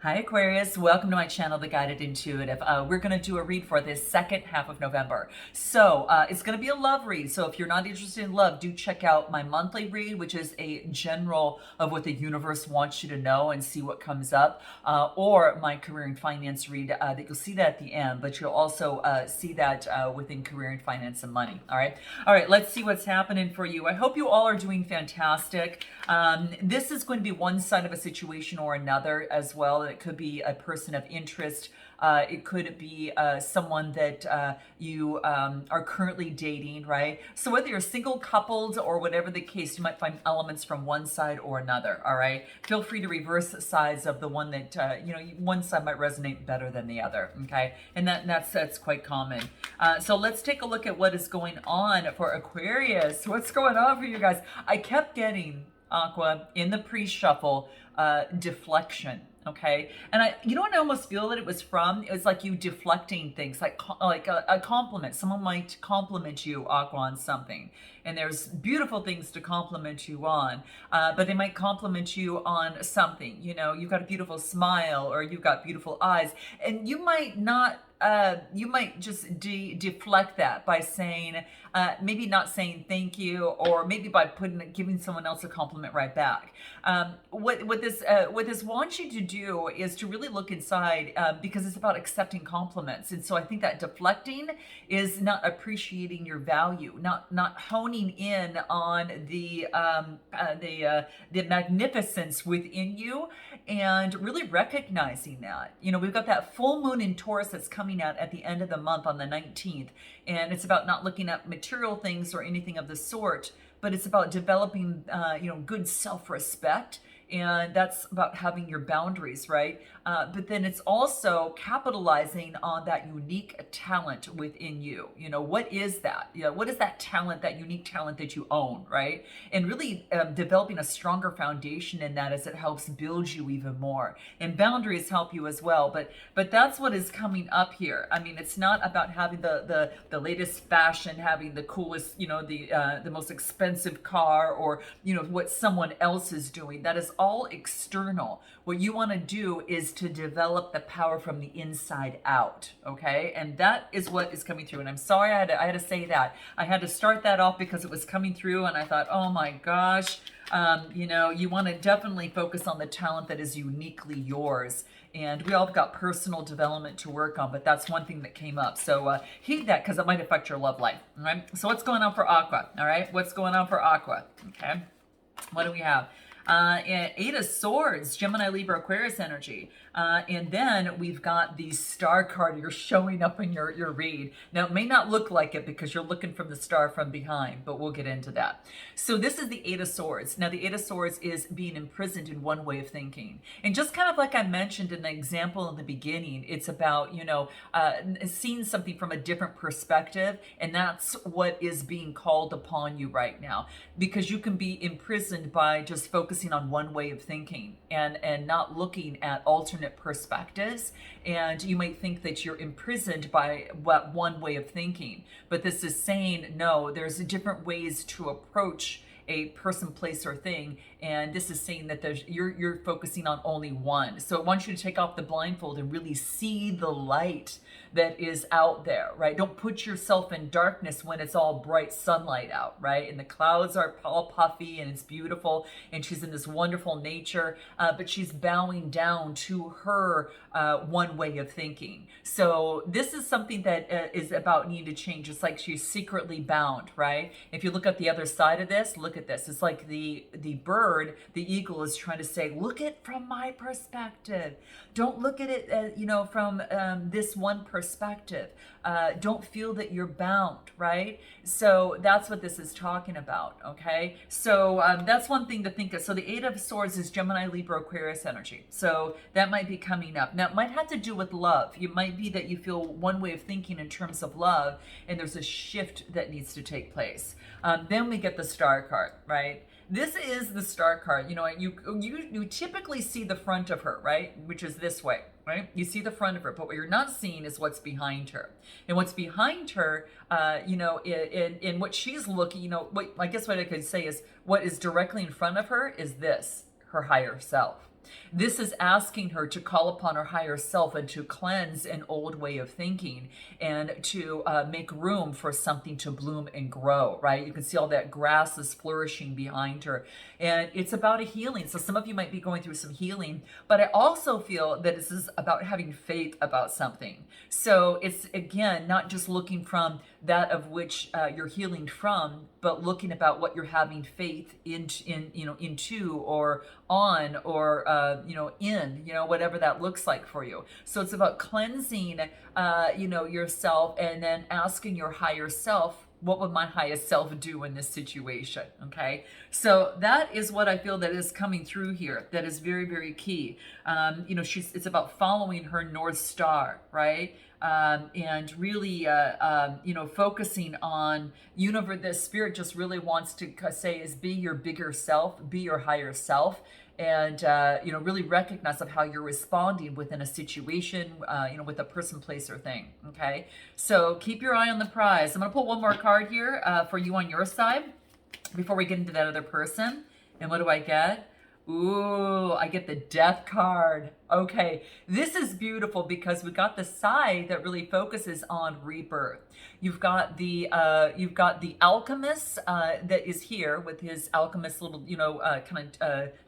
Hi Aquarius, welcome to my channel, The Guided Intuitive. We're going to do a read for this second half of November. So it's going to be a love read. So if you're not interested in love, do check out my monthly read, which is a general of what the universe wants you to know and see what comes up. Or my career and finance read that you'll see that at the end, but you'll also see that within career and finance and money. All right, let's see what's happening for you. I hope you all are doing fantastic. This is going to be one side of a situation or another as well. It could be a person of interest. It could be someone that you are currently dating, right? So whether you're single, coupled, or whatever the case, you might find elements from one side or another, all right? Feel free to reverse sides of the one that, one side might resonate better than the other, okay? And that's quite common. So let's take a look at what is going on for Aquarius. What's going on for you guys? I kept getting, Aqua, in the pre-shuffle, deflection. Okay, and you know what I almost feel that it was from? It was like you deflecting things, like a compliment. Someone might compliment you, Aqua, on something, and there's beautiful things to compliment you on, but they might compliment you on something. You know, you've got a beautiful smile, or you've got beautiful eyes, and you might not. You might just deflect that by saying, maybe not saying thank you, or maybe by giving someone else a compliment right back. What this wants you to do is to really look inside, because it's about accepting compliments. And so I think that deflecting is not appreciating your value, not honing in on the magnificence within you, and really recognizing that. You know, we've got that full moon in Taurus that's coming out at the end of the month on the 19th, and it's about not looking at material things or anything of the sort, but it's about developing good self-respect, and that's about having your boundaries, right? But then it's also capitalizing on that unique talent within you. You know, what is that? You know, what is that talent, that unique talent that you own, right? And really developing a stronger foundation in that as it helps build you even more. And boundaries help you as well. But that's what is coming up here. I mean, it's not about having the latest fashion, having the coolest, the most expensive car, or what someone else is doing. That is all external. What you want to do is to develop the power from the inside out, okay? And that is what is coming through. And I'm sorry I had to say that. I had to start that off because it was coming through, and I thought, oh my gosh, you want to definitely focus on the talent that is uniquely yours. And we all have got personal development to work on, but that's one thing that came up. So heed that, because it might affect your love life, all right? So what's going on for Aqua, all right? What's going on for Aqua, okay? What do we have? Eight of Swords, Gemini, Libra, Aquarius energy. And then we've got the star card. You're showing up in your read. Now, it may not look like it because you're looking from the star from behind, but we'll get into that. So this is the Eight of Swords. Now, the Eight of Swords is being imprisoned in one way of thinking. And just kind of like I mentioned in the example in the beginning, it's about, seeing something from a different perspective. And that's what is being called upon you right now. Because you can be imprisoned by just focusing on one way of thinking and not looking at alternate perspectives, and you might think that you're imprisoned by one way of thinking, but this is saying no, there's different ways to approach a person, place, or thing, and this is saying that you're focusing on only one. So it wants you to take off the blindfold and really see the light that is out there, right? Don't put yourself in darkness when it's all bright sunlight out, right? And the clouds are all puffy and it's beautiful, and she's in this wonderful nature, but she's bowing down to her one way of thinking. So this is something that is about needing to change. It's like she's secretly bound, right? If you look at the other side of this, look at this. It's like the bird, the eagle, is trying to say, look at from my perspective. Don't look at it, from this one perspective. Don't feel that you're bound, right? So that's what this is talking about, okay? So that's one thing to think of. So the Eight of Swords is Gemini, Libra, Aquarius energy. So that might be coming up. Now, it might have to do with love. It might be that you feel one way of thinking in terms of love, and there's a shift that needs to take place. Then we get the Star card, right? This is the Star card. You typically see the front of her, right? Which is this way, right? You see the front of her, but what you're not seeing is what's behind her. And what's behind her, in what she's looking, I guess what I could say is what is directly in front of her is this, her higher self. This is asking her to call upon her higher self and to cleanse an old way of thinking and to make room for something to bloom and grow, right? You can see all that grass is flourishing behind her. And it's about a healing. So some of you might be going through some healing, but I also feel that this is about having faith about something. So it's, again, not just looking from that of which you're healing from, but looking about what you're having faith into or on or in, whatever that looks like for you. So it's about cleansing yourself and then asking your higher self, what would my highest self do in this situation? Okay, so that is what I feel that is coming through here. That is very, very key. It's about following her North Star, right? And really, focusing on universe. The spirit just really wants to say is be your bigger self, be your higher self, and really recognize of how you're responding within a situation, with a person, place, or thing. Okay, so keep your eye on the prize. I'm gonna pull one more card here for you on your side before we get into that other person. And what do I get? Ooh, I get the Death card. Okay, this is beautiful because we got the side that really focuses on rebirth. You've got the alchemist that is here with his alchemist little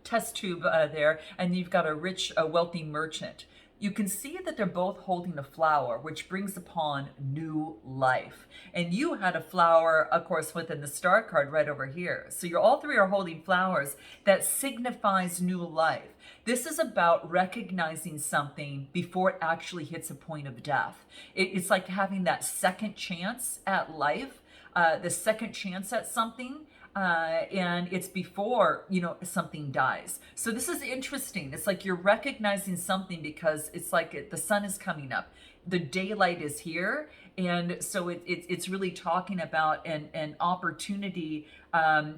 test tube there, and you've got a rich, wealthy merchant. You can see that they're both holding a flower, which brings upon new life. And you had a flower, of course, within the star card right over here. So you're all three are holding flowers that signifies new life. This is about recognizing something before it actually hits a point of death. It's like having that second chance at life, the second chance at something. And it's before something dies. So this is interesting. It's like you're recognizing something because it's like the sun is coming up, the daylight is here, and so it's really talking about an opportunity. They're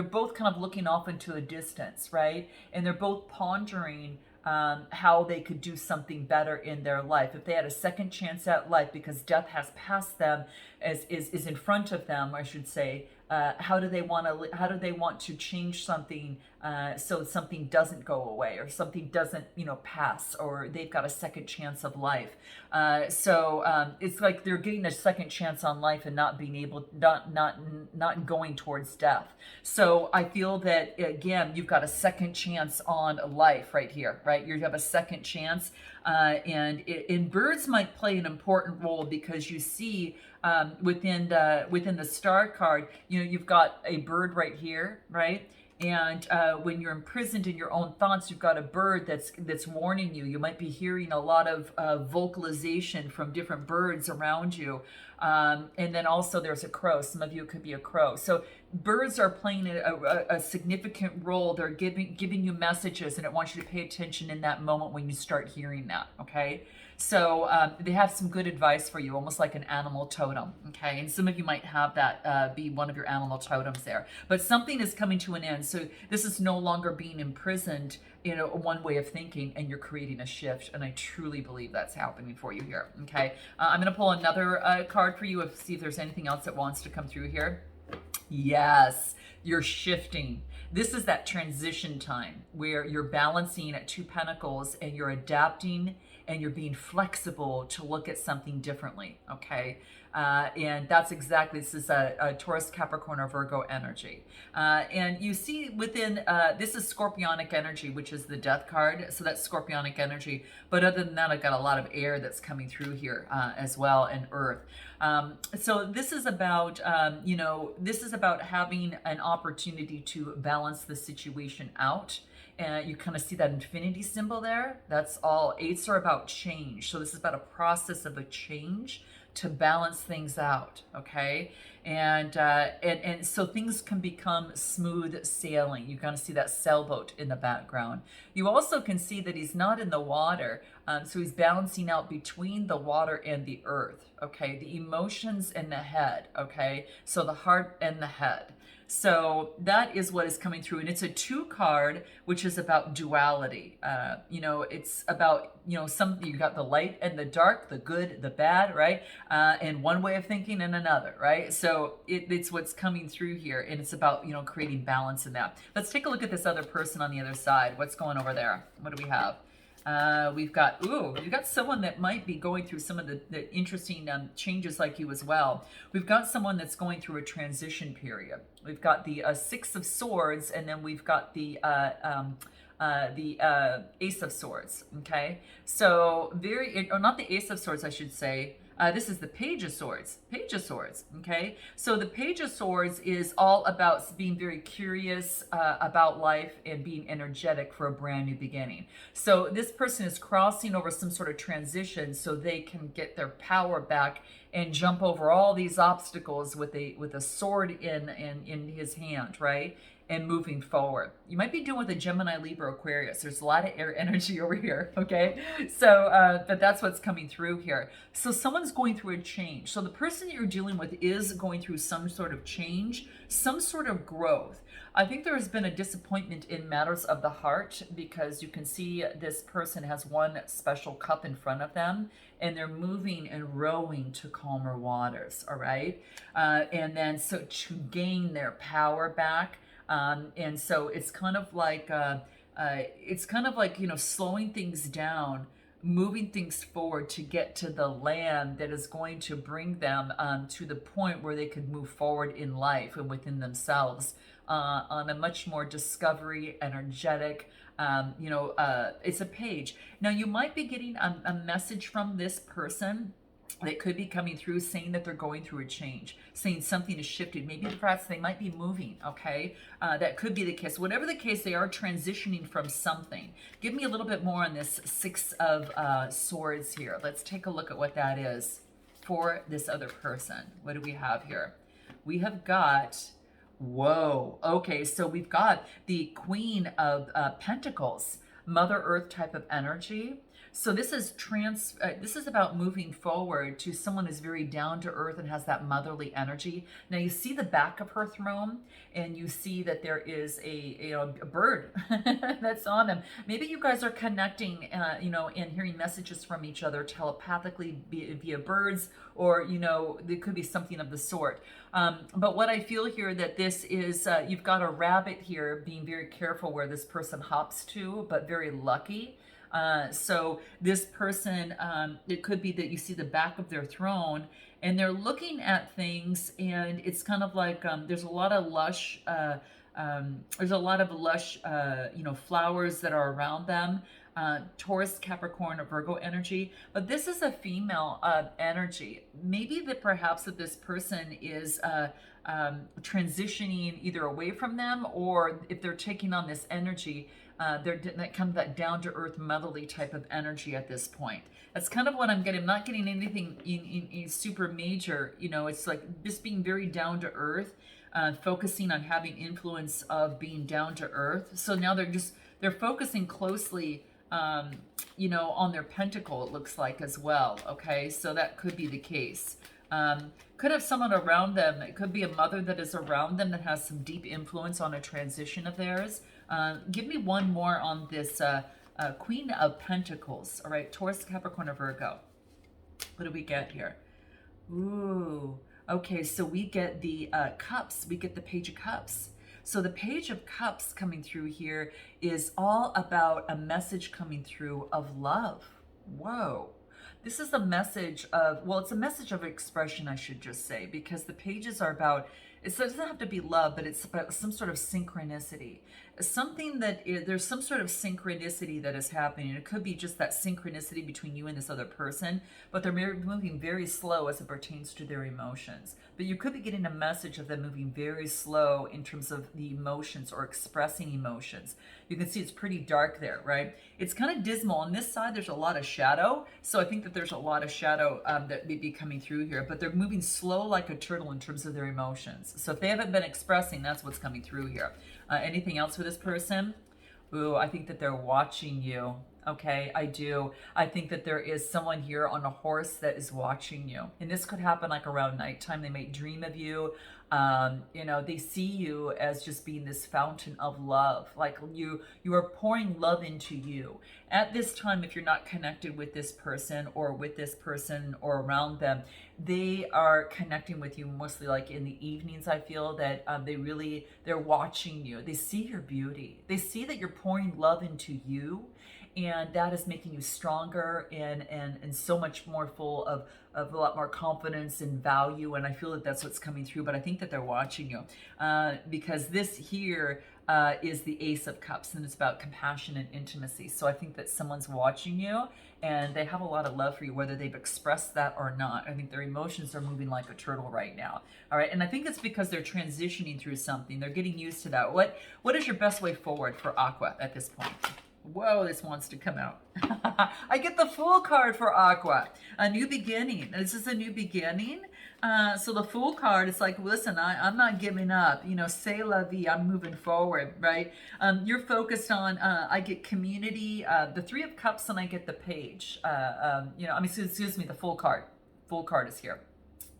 both kind of looking off into a distance, right? And they're both pondering how they could do something better in their life if they had a second chance at life, because death has passed them, is in front of them, I should say. How do they want to change something so something doesn't go away or something doesn't pass, or they've got a second chance of life. So it's like they're getting a second chance on life and not being able, not going towards death. So I feel that, again, you've got a second chance on life right here, right? You have a second chance, and birds might play an important role because you see within the star card, you've got a bird right here, right? And when you're imprisoned in your own thoughts, you've got a bird that's warning you. You might be hearing a lot of vocalization from different birds around you. And then also there's a crow. Some of you could be a crow. So birds are playing a significant role. They're giving you messages, and it wants you to pay attention in that moment when you start hearing that, okay? So they have some good advice for you, almost like an animal totem, okay? And some of you might have that be one of your animal totems there. But something is coming to an end. So this is no longer being imprisoned in one way of thinking, and you're creating a shift. And I truly believe that's happening for you here, okay? I'm going to pull another card for you to see if there's anything else that wants to come through here. Yes, you're shifting. This is that transition time where you're balancing at two pentacles and you're adapting and you're being flexible to look at something differently, okay? And that's exactly, this is a Taurus, Capricorn, or Virgo energy. And you see within, this is Scorpionic energy, which is the Death card. So that's Scorpionic energy. But other than that, I've got a lot of air that's coming through here as well, and earth. So this is about, this is about having an opportunity to balance the situation out. And you kind of see that infinity symbol there. That's all. Eights are about change. So this is about a process of a change to balance things out, okay? And so things can become smooth sailing. You kind of see that sailboat in the background. You also can see that he's not in the water, so he's balancing out between the water and the earth, okay? The emotions and the head, okay? So the heart and the head. So that is what is coming through. And it's a 2 card, which is about duality. It's about, some, you got the light and the dark, the good, the bad, right? And one way of thinking and another, right? So so it's what's coming through here, and it's about, you know, creating balance in that. Let's take a look at this other person on the other side. What's going over there? What do we have? We've got, you've got someone that might be going through some of the interesting changes like you as well. We've got someone that's going through a transition period. We've got the Six of Swords, and then we've got the Ace of Swords. Okay, so or not the Ace of Swords, I should say. This is the Page of Swords. Page of Swords, okay? So the Page of Swords is all about being very curious about life and being energetic for a brand new beginning. So this person is crossing over some sort of transition so they can get their power back and jump over all these obstacles with a sword in his hand, right? And moving forward. You might be doing with a Gemini, Libra, Aquarius. There's a lot of air energy over here, okay? So, but that's what's coming through here. So someone's going through a change. So the person that you're dealing with is going through some sort of change, some sort of growth. I think there has been a disappointment in matters of the heart, because you can see this person has one special cup in front of them, and they're moving and rowing to calmer waters, all right? And then so to gain their power back, and so it's kind of like, you know, slowing things down, moving things forward to get to the land that is going to bring them to the point where they could move forward in life and within themselves on a much more discovery, energetic, it's a page. Now you might be getting a message from this person that could be coming through saying that they're going through a change, saying something has shifted. Maybe perhaps they might be moving, okay? That could be the case. Whatever the case, they are transitioning from something. Give me a little bit more on this Six of Swords here. Let's take a look at what that is for this other person. What do we have here? We have got, whoa, okay, so we've got the Queen of Pentacles, Mother Earth type of energy. So this is this is about moving forward to someone who's very down to earth and has that motherly energy. Now you see the back of her throne, and you see that there is a bird that's on them. Maybe you guys are connecting, and hearing messages from each other telepathically via birds, or there could be something of the sort. But what I feel here that this is, you've got a rabbit here, being very careful where this person hops to, but very lucky. So this person, it could be that you see the back of their throne, and they're looking at things, and it's kind of like there's a lot of lush, flowers that are around them. Taurus, Capricorn, or Virgo energy, but this is a female energy. Maybe that perhaps that this person is transitioning either away from them, or if they're taking on this energy, that kind of that down-to-earth motherly type of energy at this point. That's kind of what I'm getting. I'm not getting anything in super major. It's like just being very down-to-earth, focusing on having influence of being down-to-earth. So now they're focusing closely on their pentacle, it looks like, as well. Okay, so that could be the case. Could have someone around them. It could be a mother that is around them that has some deep influence on a transition of theirs. Give me one more on this Queen of Pentacles. All right, Taurus, Capricorn, or Virgo. What do we get here? Ooh, okay, so we get the Cups. We get the Page of Cups. So the Page of Cups coming through here is all about a message coming through of love. Whoa. This is a message of, it's a message of expression, I should just say, because the pages are about, it doesn't have to be love, but it's about some sort of synchronicity. Something that there's some sort of synchronicity that is happening. It could be just that synchronicity between you and this other person, but they're moving very slow as it pertains to their emotions. But you could be getting a message of them moving very slow in terms of the emotions or expressing emotions. You can see it's pretty dark there, right? It's kind of dismal. On this side, there's a lot of shadow. So I think that there's a lot of shadow that may be coming through here, but they're moving slow like a turtle in terms of their emotions. So if they haven't been expressing, that's what's coming through here. Anything else for this person? Ooh, I think that they're watching you. Okay, I do. I think that there is someone here on a horse that is watching you. And this could happen like around nighttime. They may dream of you. They see you as just being this fountain of love. Like you are pouring love into you. At this time, if you're not connected with this person or around them, they are connecting with you mostly like in the evenings. I feel that they're watching you. They see your beauty. They see that you're pouring love into you, and that is making you stronger and so much more full of a lot more confidence and value. And I feel that that's what's coming through, but I think that they're watching you because this here is the Ace of Cups, and it's about compassion and intimacy. So I think that someone's watching you and they have a lot of love for you, whether they've expressed that or not. I think their emotions are moving like a turtle right now. All right, and I think it's because they're transitioning through something. They're getting used to that. What is your best way forward for Aqua at this point? Whoa, this wants to come out. I get the Fool card for Aqua. A new beginning. This is a new beginning. So the Fool card is like, listen, I'm not giving up. C'est la vie. I'm moving forward, right? You're focused on, I get community, the Three of Cups, and I get the Page. Excuse me, the Fool card. Fool card is here.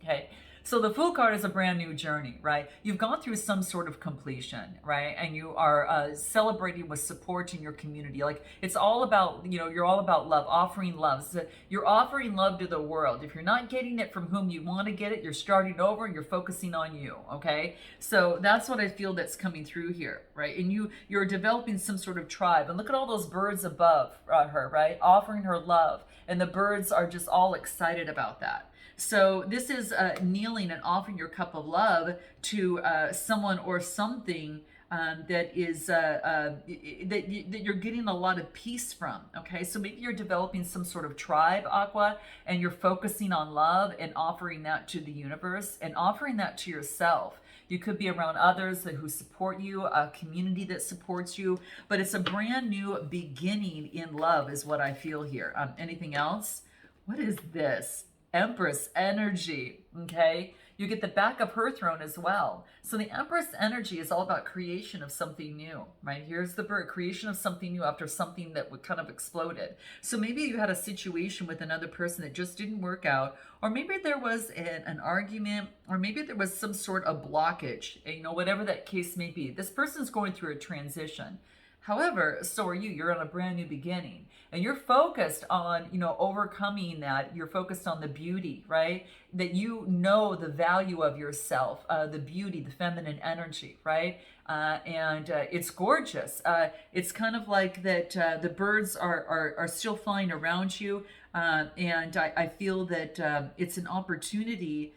Okay. So the Fool card is a brand new journey, right? You've gone through some sort of completion, right? And you are celebrating with support in your community. Like it's all about, you're all about love, offering love. So you're offering love to the world. If you're not getting it from whom you want to get it, you're starting over and you're focusing on you, okay? So that's what I feel that's coming through here, right? And you're developing some sort of tribe. And look at all those birds above her, right? Offering her love. And the birds are just all excited about that. So this is kneeling and offering your cup of love to someone or something that is that you're getting a lot of peace from. Okay, so maybe you're developing some sort of tribe, Aqua, and you're focusing on love and offering that to the universe and offering that to yourself. You could be around others who support you, a community that supports you, but it's a brand new beginning in love is what I feel here. Anything else? What is this? Empress energy, okay? You get the back of her throne as well. So the Empress energy is all about creation of something new, right? Here's the bird, creation of something new after something that would kind of exploded. So maybe you had a situation with another person that just didn't work out, or maybe there was an argument, or maybe there was some sort of blockage, whatever that case may be. This person's going through a transition. However, so are you. You're on a brand new beginning, and you're focused on, overcoming that. You're focused on the beauty, right? That the value of yourself, the beauty, the feminine energy, right? And it's gorgeous. It's kind of like that the birds are still flying around you, and I feel that it's an opportunity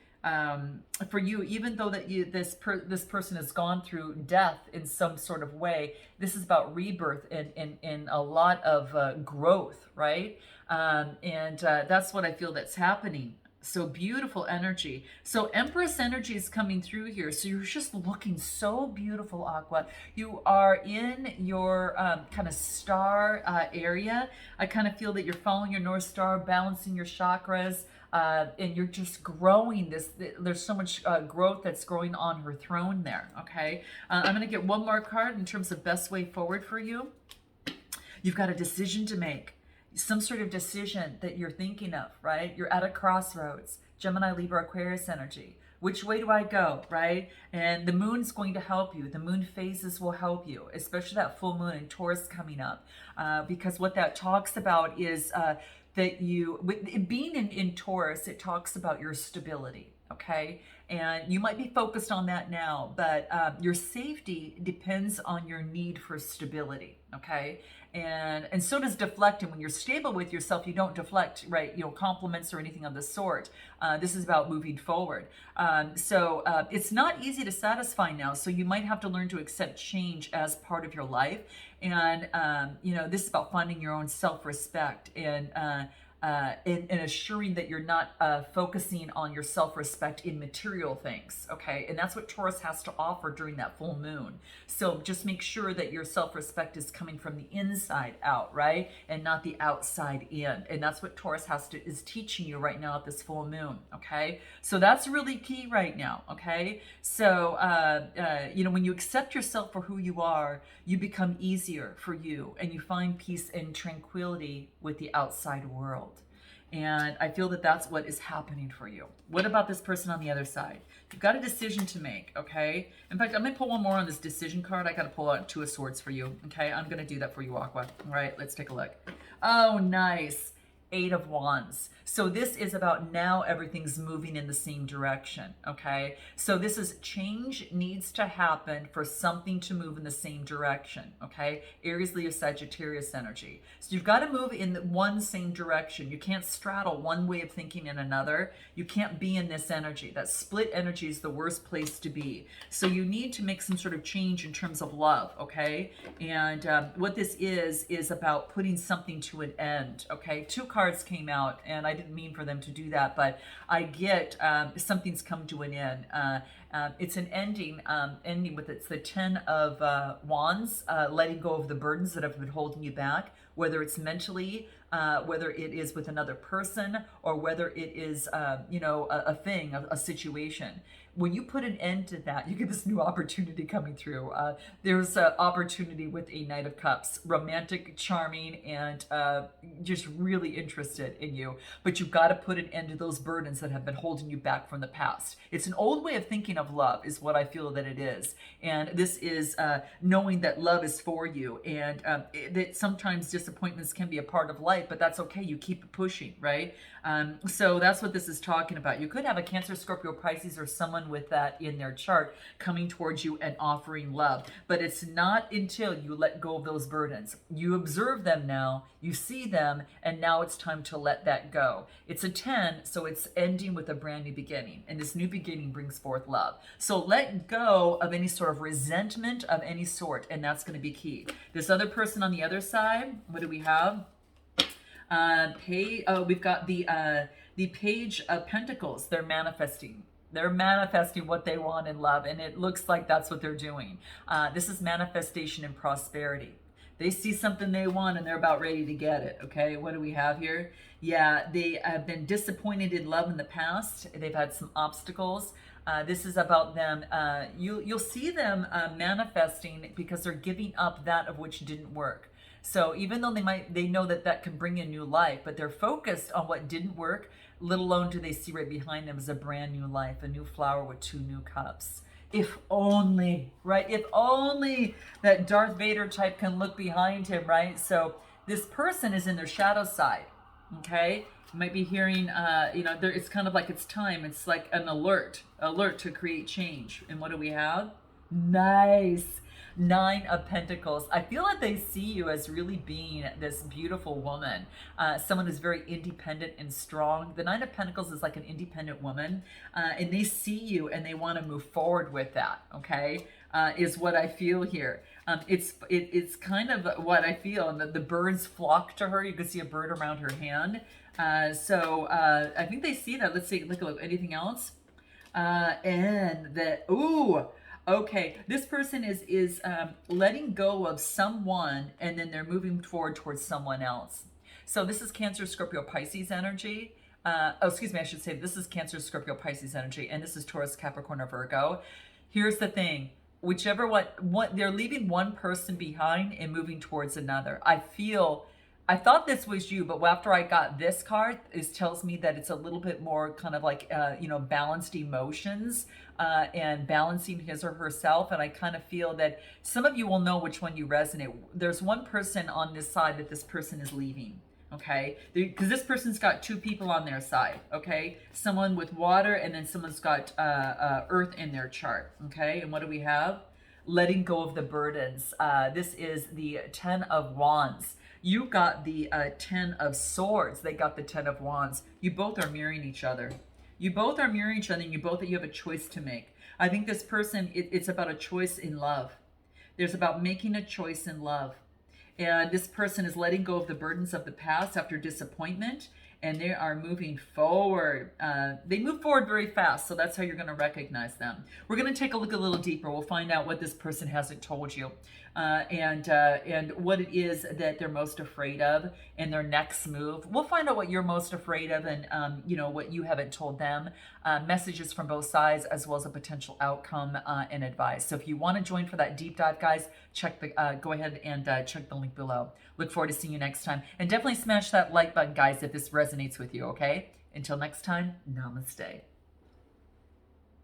for you, even though that this person has gone through death in some sort of way. This is about rebirth and a lot of growth, right? And that's what I feel that's happening. So beautiful energy. So Empress energy is coming through here. So you're just looking so beautiful, Aqua. You are in your kind of star area. I kind of feel that you're following your North Star, balancing your chakras. And you're just growing there's so much growth that's growing on her throne there, okay? I'm going to get one more card in terms of best way forward for you. You've got a decision to make, some sort of decision that you're thinking of, right? You're at a crossroads, Gemini, Libra, Aquarius energy. Which way do I go, right? And the moon's going to help you. The moon phases will help you, especially that full moon in Taurus coming up, because what that talks about is that being in Taurus, it talks about your stability, okay? And you might be focused on that now, but your safety depends on your need for stability, okay? And so does deflecting. When you're stable with yourself, you don't deflect, right? Compliments or anything of the sort. This is about moving forward. So it's not easy to satisfy now. So you might have to learn to accept change as part of your life. And, this is about finding your own self-respect and and assuring that you're not focusing on your self-respect in material things, okay? And that's what Taurus has to offer during that full moon. So just make sure that your self-respect is coming from the inside out, right? And not the outside in. And that's what Taurus is teaching you right now at this full moon, okay? So that's really key right now, okay? So, when you accept yourself for who you are, you become easier for you and you find peace and tranquility with the outside world. And I feel that that's what is happening for you. What about this person on the other side? You've got a decision to make, okay? In fact, I'm going to pull one more on this decision card. I got to pull out Two of Swords for you, okay? I'm going to do that for you, Aqua. All right, let's take a look. Oh, nice. Eight of Wands. So this is about now everything's moving in the same direction, okay? So this is change needs to happen for something to move in the same direction, okay? Aries, Leo, Sagittarius energy. So you've got to move in one same direction. You can't straddle one way of thinking and another. You can't be in this energy. That split energy is the worst place to be. So you need to make some sort of change in terms of love, okay? And what this is about putting something to an end, okay? Two cards came out, and I didn't mean for them to do that, but I get something's come to an end. It's an ending with it's the Ten of Wands, letting go of the burdens that have been holding you back, whether it's mentally, whether it is with another person, or whether it is, a thing, a situation. When you put an end to that, you get this new opportunity coming through. There's an opportunity with a Knight of Cups, romantic, charming, and just really interested in you. But you've got to put an end to those burdens that have been holding you back from the past. It's an old way of thinking of love, is what I feel that it is. And this is knowing that love is for you, and that sometimes disappointments can be a part of life, but that's okay. You keep pushing, right? So that's what this is talking about. You could have a Cancer, Scorpio, Pisces, or someone with that in their chart coming towards you and offering love. But it's not until you let go of those burdens. You observe them now, you see them, and now it's time to let that go. It's a 10, so it's ending with a brand new beginning. And this new beginning brings forth love. So let go of any sort of resentment of any sort, and that's going to be key. This other person on the other side, what do we have? We've got the Page of Pentacles. They're manifesting. They're manifesting what they want in love, and it looks like that's what they're doing. This is manifestation and prosperity. They see something they want, and they're about ready to get it, okay? What do we have here? Yeah, they have been disappointed in love in the past. They've had some obstacles. This is about them. You'll see them manifesting because they're giving up that of which didn't work. So even though they know that can bring in new life, but they're focused on what didn't work, let alone do they see right behind them as a brand new life, a new flower with two new cups. If only, right? If only that Darth Vader type can look behind him, right? So this person is in their shadow side, okay? You might be hearing, it's kind of like it's time. It's like an alert to create change. And what do we have? Nice. Nine of Pentacles. I feel that they see you as really being this beautiful woman, someone who's very independent and strong. The Nine of Pentacles is like an independent woman, and they see you and they want to move forward with that, okay, is what I feel here. It's kind of what I feel, and the birds flock to her. You can see a bird around her hand. So I think they see that. Let's see, look, anything else? And that, ooh, okay, this person is letting go of someone, and then they're moving forward towards someone else. So this is Cancer, Scorpio, Pisces energy. I should say this is Cancer, Scorpio, Pisces energy, and this is Taurus, Capricorn, or Virgo. Here's the thing. Whichever what they're leaving one person behind and moving towards another. I thought this was you, but after I got this card, it tells me that it's a little bit more kind of like, balanced emotions and balancing his or herself. And I kind of feel that some of you will know which one you resonate. There's one person on this side that this person is leaving, okay? Because this person's got two people on their side, okay? Someone with water, and then someone's got earth in their chart, okay? And what do we have? Letting go of the burdens. This is the Ten of Wands. You got the Ten of Swords. They got the Ten of Wands. You both are mirroring each other. You both are mirroring each other, and you have a choice to make. I think this person, it's about a choice in love. There's about making a choice in love. And this person is letting go of the burdens of the past after disappointment, and they are moving forward. They move forward very fast, so that's how you're going to recognize them. We're going to take a look a little deeper. We'll find out what this person hasn't told you, and what it is that they're most afraid of in their next move. We'll find out what you're most afraid of, and what you haven't told them. Messages from both sides, as well as a potential outcome and advice. So if you want to join for that deep dive, guys, go ahead and check the link below. Look forward to seeing you next time, and definitely smash that like button, guys, if this resonates with you. Okay, until next time, namaste.